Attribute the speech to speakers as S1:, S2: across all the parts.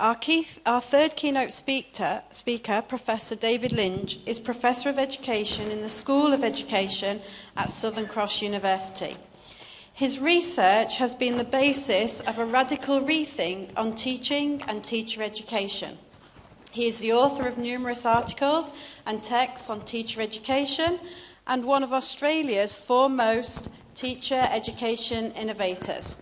S1: Our third keynote speaker, Professor David Lynch, is Professor of Education in the School of Education at Southern Cross University. His research has been the basis of a radical rethink on teaching and teacher education. He is the author of numerous articles and texts on teacher education and one of Australia's foremost teacher education innovators.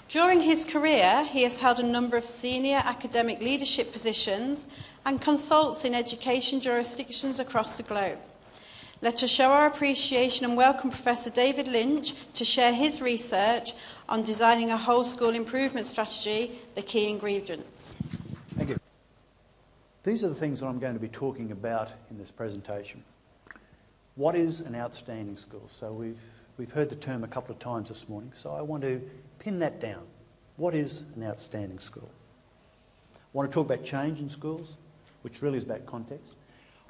S1: During his career, he has held a number of senior academic leadership positions and consults in education jurisdictions across the globe. Let us show our appreciation and welcome Professor David Lynch to share his research on designing a whole school improvement strategy, the key ingredients.
S2: Thank you. These are the things that I'm going to be talking about in this presentation. What is an outstanding school? So we've heard the term a couple of times this morning, so I want to pin that down. What is an outstanding school? I want to talk about change in schools, which really is about context.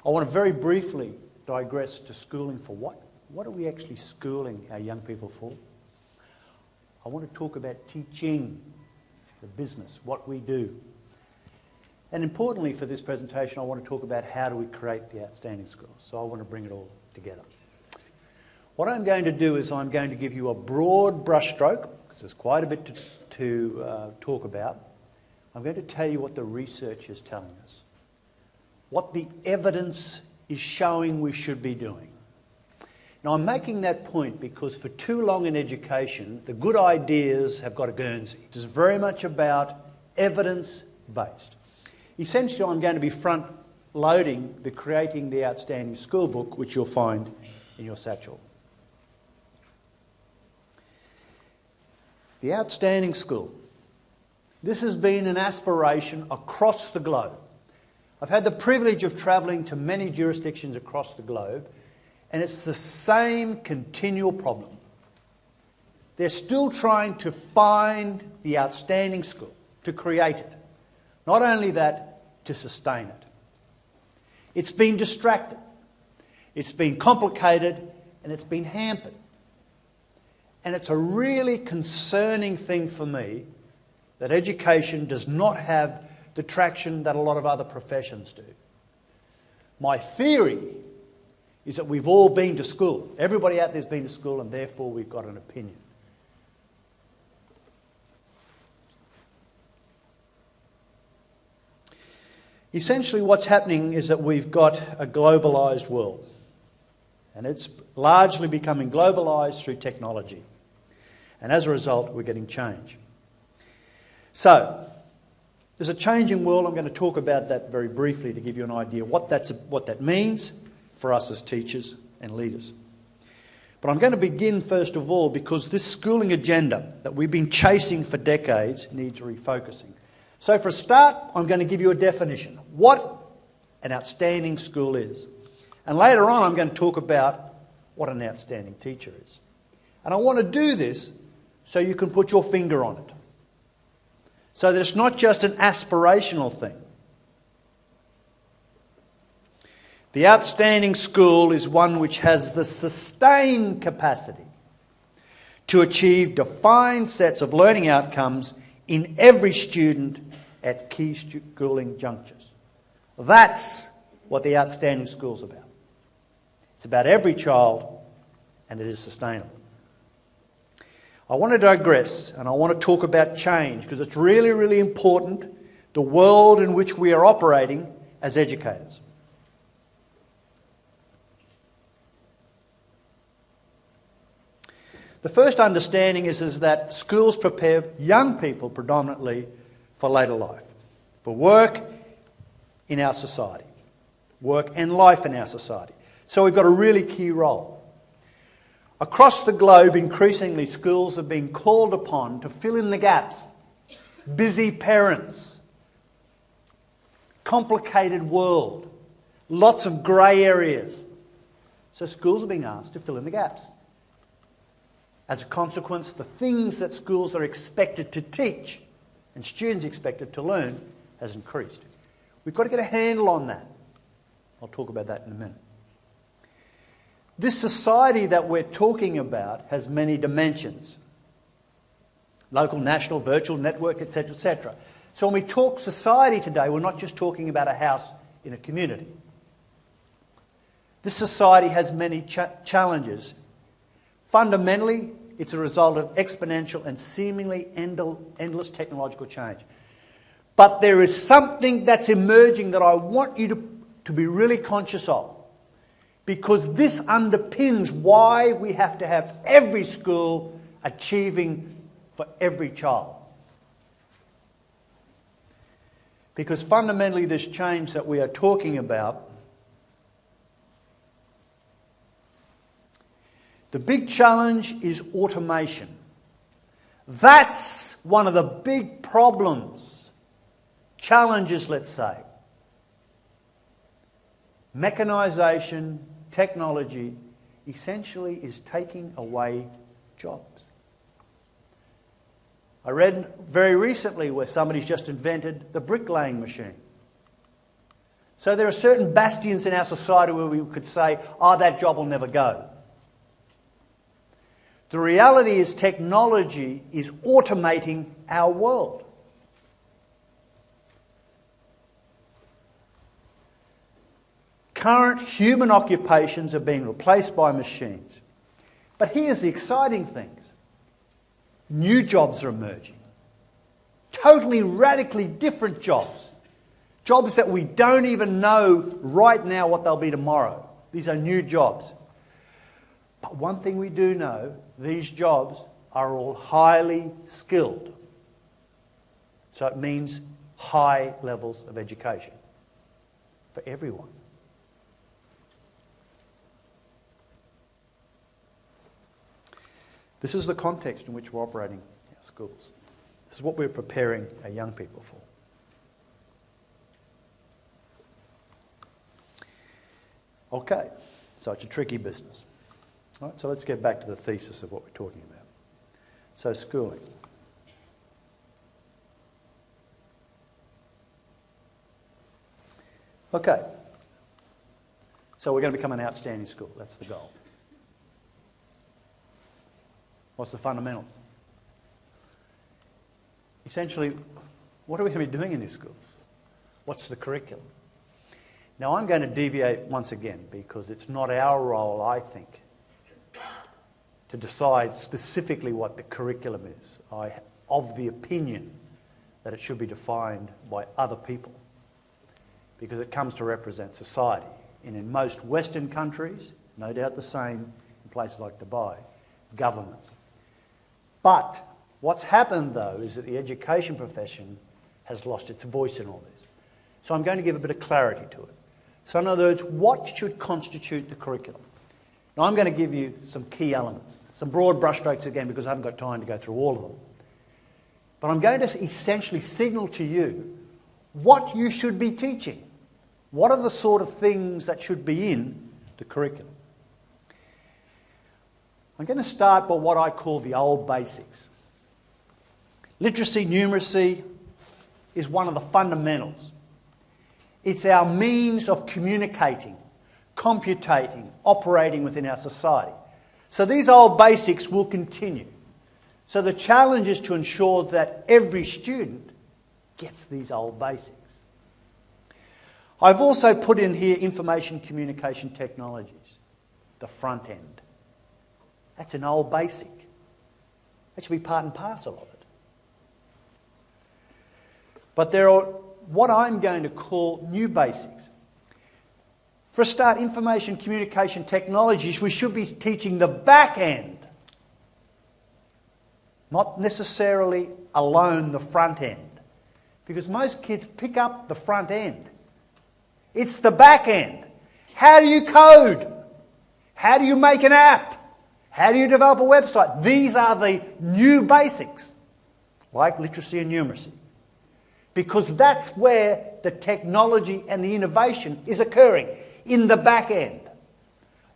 S2: I want to very briefly digress to schooling for what? What are we actually schooling our young people for? I want to talk about teaching, the business, what we do. And importantly for this presentation, I want to talk about how do we create the outstanding schools. So I want to bring it all together. What I'm going to do is I'm going to give you a broad brushstroke, because there's quite a bit to talk about. I'm going to tell you what the research is telling us, what the evidence is showing we should be doing. Now, I'm making that point because for too long in education, the good ideas have got a Guernsey. This is very much about evidence-based. Essentially, I'm going to be front-loading the Creating the Outstanding School book, which you'll find in your satchel. The outstanding school. This has been an aspiration across the globe. I've had the privilege of travelling to many jurisdictions across the globe, and it's the same continual problem. They're still trying to find the outstanding school, to create it. Not only that, to sustain it. It's been distracted, it's been complicated, and it's been hampered. And it's a really concerning thing for me that education does not have the traction that a lot of other professions do. My theory is that we've all been to school. Everybody out there's been to school, and therefore we've got an opinion. Essentially what's happening is that we've got a globalised world. And it's largely becoming globalised through technology. And as a result, we're getting change. So, there's a changing world. I'm going to talk about that very briefly to give you an idea what that means for us as teachers and leaders. But I'm going to begin first of all because this schooling agenda that we've been chasing for decades needs refocusing. So for a start, I'm going to give you a definition. What an outstanding school is. And later on, I'm going to talk about what an outstanding teacher is. And I want to do this so you can put your finger on it. So that it's not just an aspirational thing. The outstanding school is one which has the sustained capacity to achieve defined sets of learning outcomes in every student at key schooling junctures. That's what the outstanding school's about. It's about every child, and it is sustainable. I want to digress, and I want to talk about change, because it's really, really important, the world in which we are operating as educators. The first understanding is that schools prepare young people predominantly for later life, for work in our society, work and life in our society. So we've got a really key role. Across the globe, increasingly, schools are being called upon to fill in the gaps. Busy parents, complicated world, lots of grey areas. So schools are being asked to fill in the gaps. As a consequence, the things that schools are expected to teach and students expected to learn has increased. We've got to get a handle on that. I'll talk about that in a minute. This society that we're talking about has many dimensions. Local, national, virtual, network, etc., etc. So when we talk society today, we're not just talking about a house in a community. This society has many challenges. Fundamentally, it's a result of exponential and seemingly endless technological change. But there is something that's emerging that I want you to be really conscious of, because this underpins why we have to have every school achieving for every child. Because fundamentally this change that we are talking about, the big challenge is automation. That's one of the big problems, challenges, let's say. Mechanisation, technology, essentially is taking away jobs. I read very recently where somebody's just invented the bricklaying machine. So there are certain bastions in our society where we could say, oh, that job will never go. The reality is technology is automating our world. Current human occupations are being replaced by machines. But here's the exciting things. New jobs are emerging. Totally, radically different jobs. Jobs that we don't even know right now what they'll be tomorrow. These are new jobs. But one thing we do know, these jobs are all highly skilled. So it means high levels of education for everyone. This is the context in which we're operating our schools. This is what we're preparing our young people for. Okay, so it's a tricky business. All right, so let's get back to the thesis of what we're talking about. So schooling. Okay, so we're going to become an outstanding school. That's the goal. What's the fundamentals? Essentially, what are we going to be doing in these schools? What's the curriculum? Now, I'm going to deviate once again because it's not our role, I think, to decide specifically what the curriculum is. I'm of the opinion that it should be defined by other people because it comes to represent society. And in most Western countries, no doubt the same in places like Dubai, governments. But what's happened, though, is that the education profession has lost its voice in all this. So I'm going to give a bit of clarity to it. So in other words, what should constitute the curriculum? Now I'm going to give you some key elements, some broad brushstrokes again because I haven't got time to go through all of them. But I'm going to essentially signal to you what you should be teaching. What are the sort of things that should be in the curriculum? I'm going to start by what I call the old basics. Literacy, numeracy is one of the fundamentals. It's our means of communicating, computating, operating within our society. So these old basics will continue. So the challenge is to ensure that every student gets these old basics. I've also put in here information communication technologies, the front end. That's an old basic. That should be part and parcel of it. But there are what I'm going to call new basics. For a start, information communication technologies, we should be teaching the back end, not necessarily alone the front end. Because most kids pick up the front end. It's the back end. How do you code? How do you make an app? How do you develop a website? These are the new basics, like literacy and numeracy. Because that's where the technology and the innovation is occurring, in the back end.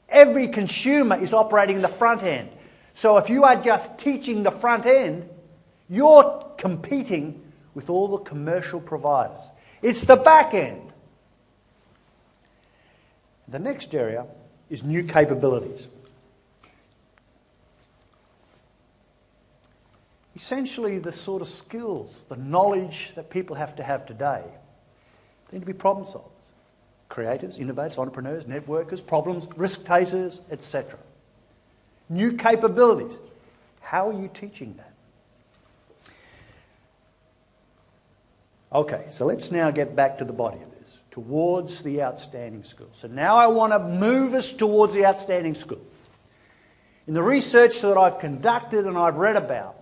S2: Every consumer is operating in the front end. So if you are just teaching the front end, you're competing with all the commercial providers. It's the back end. The next area is new capabilities. essentially the sort of skills, the knowledge that people have to have today. They need to be problem solvers, creators, innovators, entrepreneurs, networkers, problems, risk takers, etc. New capabilities. How are you teaching that? Okay, so let's now get back to the body of this, towards the outstanding school. So now I want to move us towards the outstanding school. In the research that I've conducted and I've read about,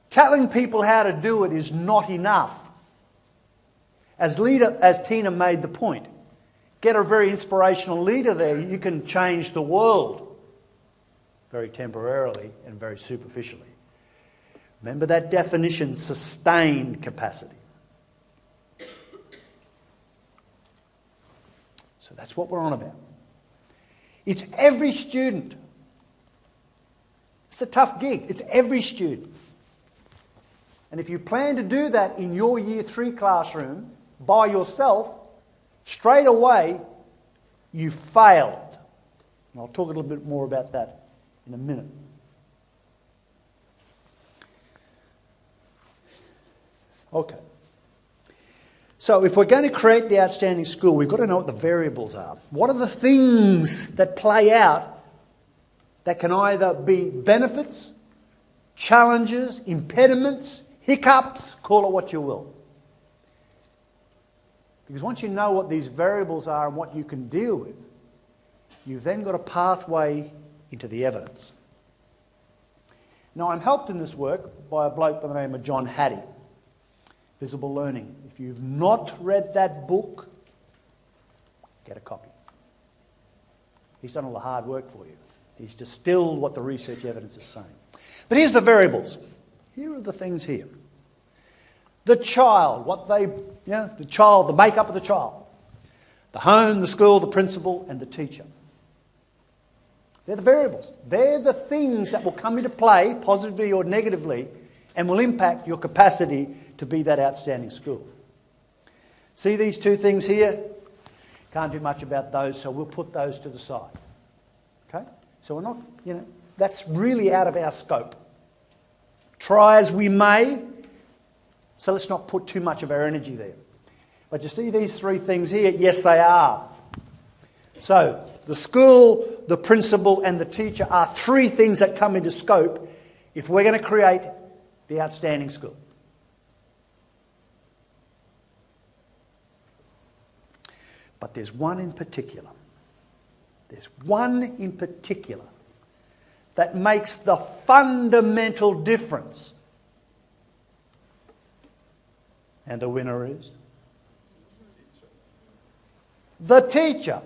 S2: telling people how to do it is not enough. As Tina made the point, get a very inspirational leader there, you can change the world very temporarily and very superficially. Remember that definition, sustained capacity. So that's what we're on about. It's every student. It's a tough gig. It's every student. And if you plan to do that in your Year 3 classroom by yourself, straight away you failed. And I'll talk a little bit more about that in a minute. Okay. So if we're going to create the outstanding school, we've got to know what the variables are. What are the things that play out that can either be benefits, challenges, impediments, hiccups, call it what you will. Because once you know what these variables are and what you can deal with, you've then got a pathway into the evidence. Now, I'm helped in this work by a bloke by the name of John Hattie, Visible Learning. If you've not read that book, get a copy. He's done all the hard work for you. He's distilled what the research evidence is saying. But here's the variables. Here are the things here. The child, the makeup of the child. The home, the school, the principal, and the teacher. They're the variables. They're the things that will come into play, positively or negatively, and will impact your capacity to be that outstanding school. See these two things here? Can't do much about those, so we'll put those to the side. Okay? So we're not, that's really out of our scope. Try as we may, so let's not put too much of our energy there. But you see these three things here? Yes, they are. So, the school, the principal, and the teacher are three things that come into scope if we're going to create the outstanding school. But there's one in particular. There's one in particular that makes the fundamental difference. And the winner is the teacher.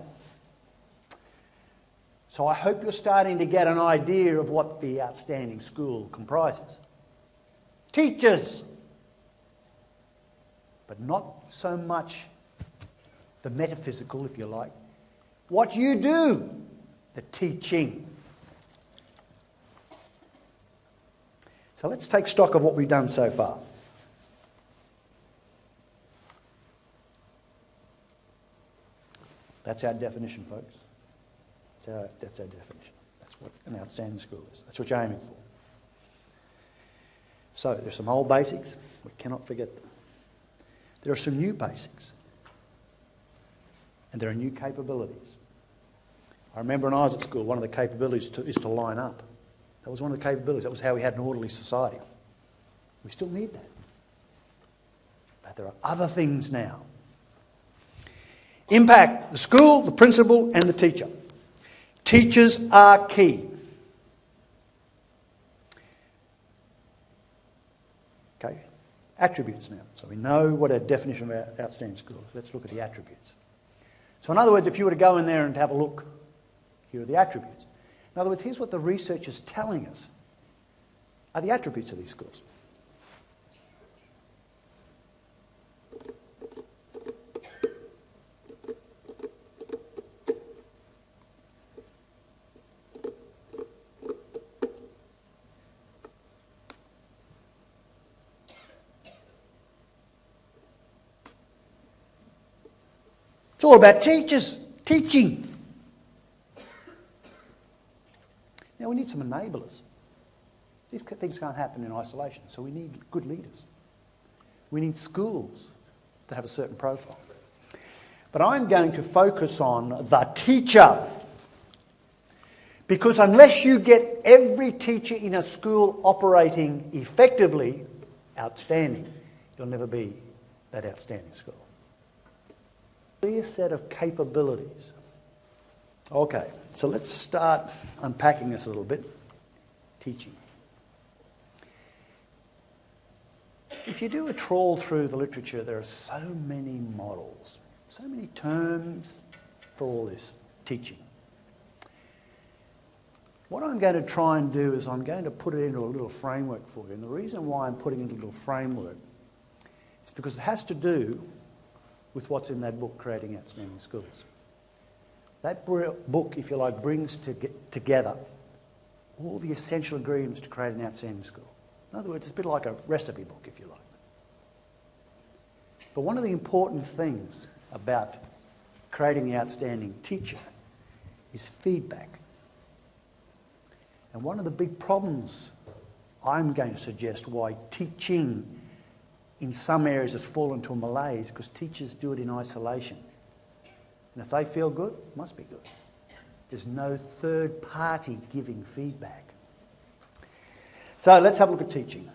S2: So I hope you're starting to get an idea of what the outstanding school comprises. Teachers. But not so much the metaphysical, if you like. What you do, the teaching. So let's take stock of what we've done so far. That's our definition, folks. That's our definition. That's what an outstanding school is. That's what you're aiming for. So there's some old basics. We cannot forget them. There are some new basics. And there are new capabilities. I remember when I was at school, one of the capabilities is to line up. That was one of the capabilities. That was how we had an orderly society. We still need that. But there are other things now. Impact, the school, the principal, and the teacher. Teachers are key. Okay, attributes now. So we know what our definition of our outstanding school is. Let's look at the attributes. So in other words, if you were to go in there and have a look, here are the attributes. In other words, here's what the research is telling us are the attributes of these schools. It's all about teachers, teaching. Now we need some enablers. These things can't happen in isolation, so we need good leaders. We need schools that have a certain profile. But I'm going to focus on the teacher. Because unless you get every teacher in a school operating effectively, outstanding, you'll never be that outstanding school. Clear set of capabilities. Okay, so let's start unpacking this a little bit. Teaching. If you do a trawl through the literature, there are so many models, so many terms for all this teaching. What I'm going to try and do is I'm going to put it into a little framework for you. And the reason why I'm putting it into a little framework is because it has to do with what's in that book, Creating Outstanding Schools. That book, if you like, brings together all the essential ingredients to create an outstanding school. In other words, it's a bit like a recipe book, if you like. But one of the important things about creating the outstanding teacher is feedback. And one of the big problems I'm going to suggest why teaching in some areas has fallen to a malaise because teachers do it in isolation. And if they feel good, it must be good. There's no third party giving feedback. So let's have a look at teaching.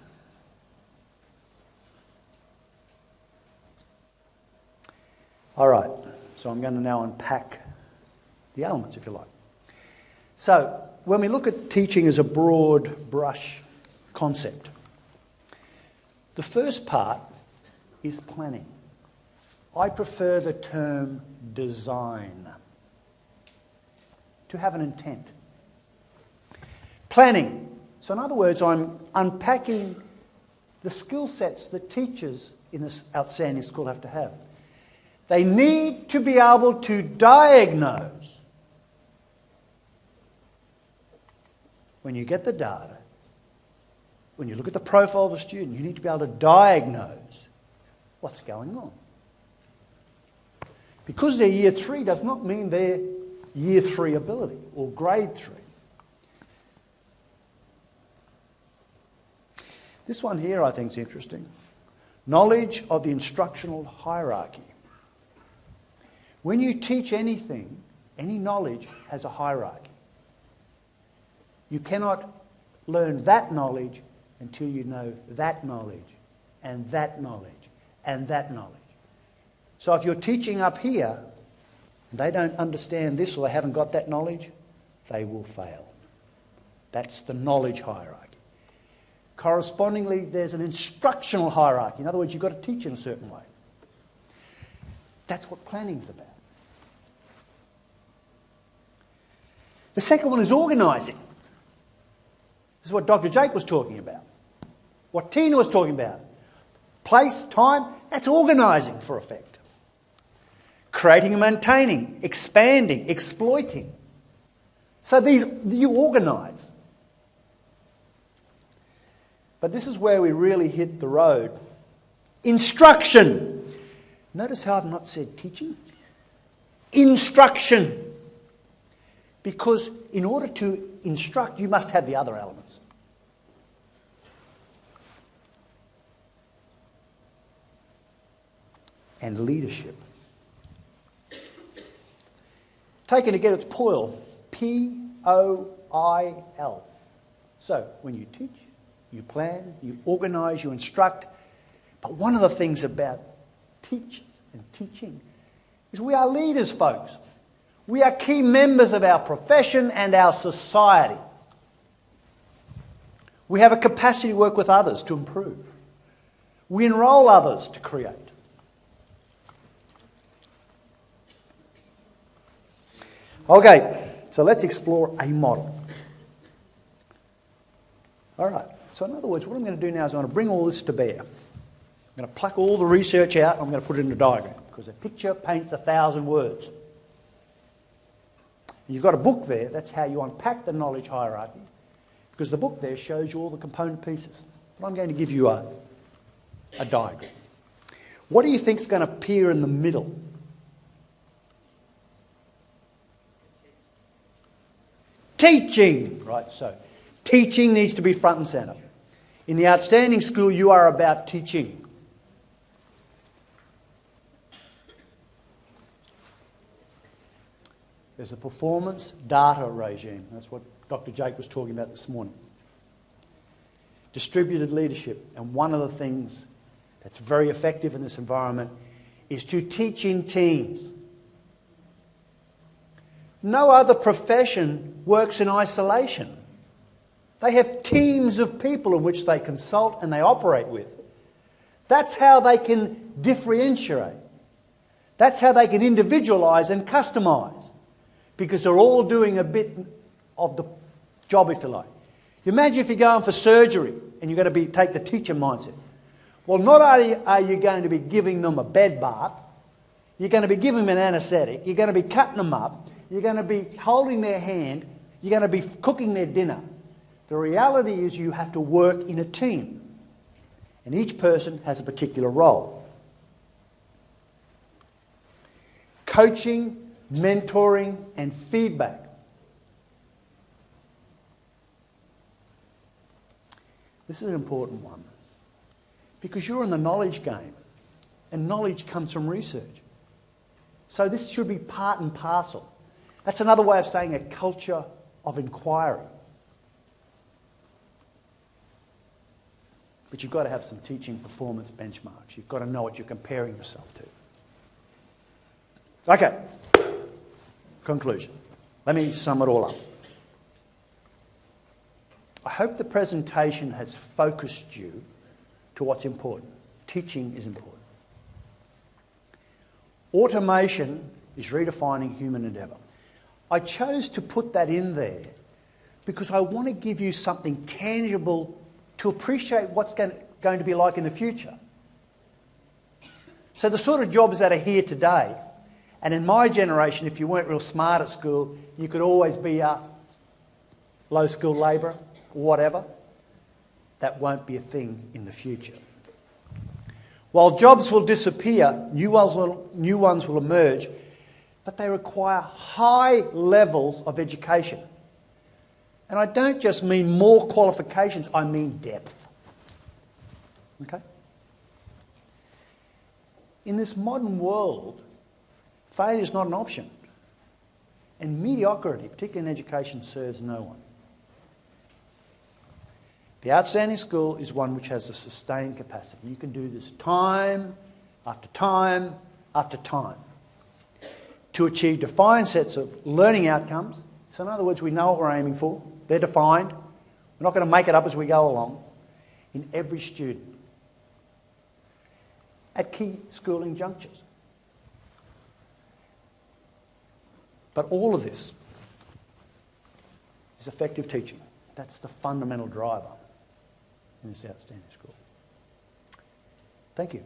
S2: All right, so I'm going to now unpack the elements, if you like. So when we look at teaching as a broad brush concept, the first part is planning. I prefer the term design, to have an intent. Planning. So in other words, I'm unpacking the skill sets that teachers in this outstanding school have to have. They need to be able to diagnose. When you get the data, when you look at the profile of a student, you need to be able to diagnose what's going on. Because they're year 3 does not mean they're year 3 ability or grade 3. This one here I think is interesting. Knowledge of the instructional hierarchy. When you teach anything, any knowledge has a hierarchy. You cannot learn that knowledge until you know that knowledge and that knowledge and that knowledge. So if you're teaching up here and they don't understand this or they haven't got that knowledge, they will fail. That's the knowledge hierarchy. Correspondingly, there's an instructional hierarchy. In other words, you've got to teach in a certain way. That's what planning's about. The second one is organising. This is what Dr. Jake was talking about. What Tina was talking about. Place, time, that's organising for effect. Creating and maintaining, expanding, exploiting. So these, you organise. But this is where we really hit the road. Instruction. Notice how I've not said teaching. Instruction. Because in order to instruct, you must have the other elements. And leadership. Taken together, it's POIL. P-O-I-L. So, when you teach, you plan, you organise, you instruct. But one of the things about teachers and teaching is we are leaders, folks. We are key members of our profession and our society. We have a capacity to work with others to improve. We enrol others to create. Okay, so let's explore a model. All right, so in other words, what I'm going to do now is I'm going to bring all this to bear. I'm going to pluck all the research out and I'm going to put it in a diagram because a picture paints 1,000 words. And you've got a book there, that's how you unpack the knowledge hierarchy because the book there shows you all the component pieces. But I'm going to give you a diagram. What do you think is going to appear in the middle? Teaching. Right, so Teaching needs to be front and centre. In the outstanding school, you are about teaching. There's a performance data regime. That's what Dr. Jake was talking about this morning. Distributed leadership. And one of the things that's very effective in this environment is to teach in teams. No other profession works in isolation. They have teams of people in which they consult and they operate with. That's how they can differentiate. That's how they can individualise and customise. Because they're all doing a bit of the job, if you like. You imagine if you're going for surgery and you've got to take the teacher mindset. Well, not only are you going to be giving them a bed bath, you're going to be giving them an anaesthetic, you're going to be cutting them up, you're going to be holding their hand, you're going to be cooking their dinner. The reality is you have to work in a team. And each person has a particular role. Coaching, mentoring and feedback. This is an important one because you're in the knowledge game and knowledge comes from research. So this should be part and parcel. That's another way of saying a culture of inquiry. But you've got to have some teaching performance benchmarks. You've got to know what you're comparing yourself to. Okay. Conclusion. Let me sum it all up. I hope the presentation has focused you to what's important. Teaching is important. Automation is redefining human endeavour. I chose to put that in there because I want to give you something tangible to appreciate what's going to be like in the future. So the sort of jobs that are here today, and in my generation, if you weren't real smart at school, you could always be a low-skilled labourer or whatever. That won't be a thing in the future. While jobs will disappear, new ones will emerge, but they require high levels of education. And I don't just mean more qualifications, I mean depth. Okay? In this modern world, failure is not an option. And mediocrity, particularly in education, serves no one. The outstanding school is one which has a sustained capacity. You can do this time after time after time to achieve defined sets of learning outcomes. So in other words, we know what we're aiming for. They're defined. We're not going to make it up as we go along. In every student. At key schooling junctures. But all of this is effective teaching. That's the fundamental driver in this outstanding school. Thank you.